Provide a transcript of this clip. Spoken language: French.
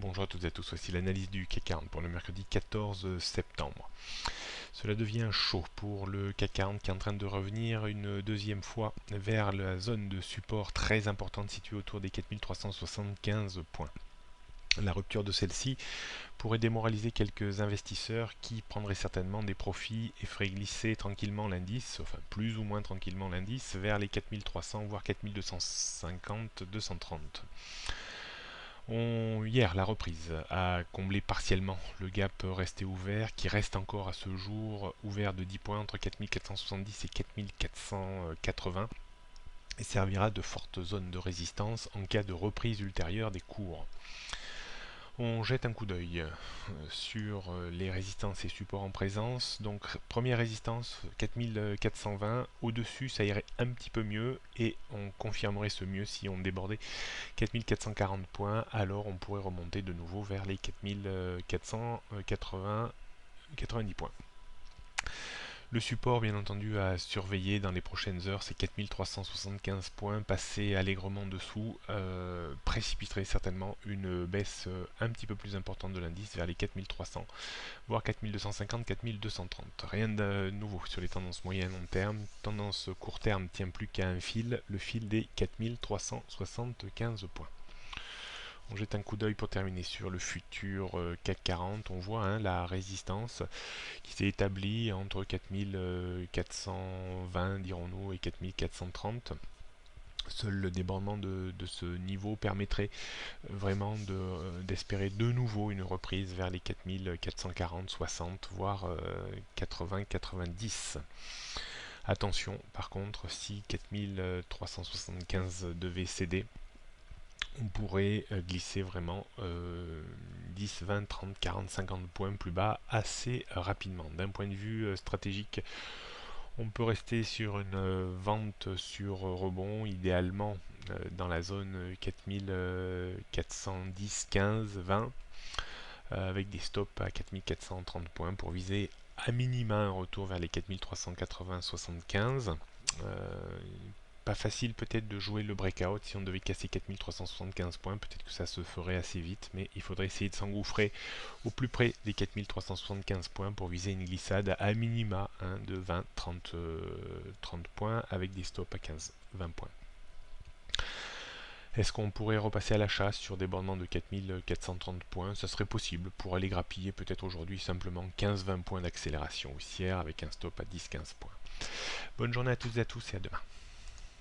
Bonjour à toutes et à tous, voici l'analyse du CAC 40 pour le mercredi 14 septembre. Cela devient chaud pour le CAC 40 qui est en train de revenir une deuxième fois vers la zone de support très importante située autour des 4375 points. La rupture de celle-ci pourrait démoraliser quelques investisseurs qui prendraient certainement des profits et feraient glisser tranquillement l'indice, enfin plus ou moins tranquillement l'indice, vers les 4300 voire 4250, 230. Hier, la reprise a comblé partiellement le gap resté ouvert, qui reste encore à ce jour ouvert de 10 points entre 4470 et 4480, et servira de forte zone de résistance en cas de reprise ultérieure des cours. On jette un coup d'œil sur les résistances et supports en présence. Donc première résistance 4420, au-dessus ça irait un petit peu mieux et on confirmerait ce mieux si on débordait 4440 points, alors on pourrait remonter de nouveau vers les 4490 points. Le support, bien entendu, à surveiller dans les prochaines heures, c'est 4375 points. Passer allègrement dessous précipiterait certainement une baisse un petit peu plus importante de l'indice vers les 4300, voire 4250, 4230. Rien de nouveau sur les tendances moyennes long terme. Tendance court terme tient plus qu'à un fil, le fil des 4375 points. On jette un coup d'œil pour terminer sur le futur CAC 40. On voit la résistance qui s'est établie entre 4420 dirons-nous et 4430. Seul le débordement de ce niveau permettrait vraiment d'espérer de nouveau une reprise vers les 4440, 60, voire 80-90. Attention par contre, si 4375 devait céder, on pourrait glisser vraiment 10, 20, 30, 40, 50 points plus bas assez rapidement. D'un point de vue stratégique, on peut rester sur une vente sur rebond, idéalement dans la zone 4410, 15, 20, avec des stops à 4430 points pour viser à minima un retour vers les 4380, 75. Pas facile peut-être de jouer le breakout. Si on devait casser 4375 points, peut-être que ça se ferait assez vite, mais il faudrait essayer de s'engouffrer au plus près des 4375 points pour viser une glissade à minima de 20, 30, 30 points avec des stops à 15, 20 points. Est-ce qu'on pourrait repasser à l'achat sur des bandements de 4430 points? Ça serait possible pour aller grappiller peut-être aujourd'hui simplement 15-20 points d'accélération haussière avec un stop à 10-15 points. Bonne journée à toutes et à tous et à demain.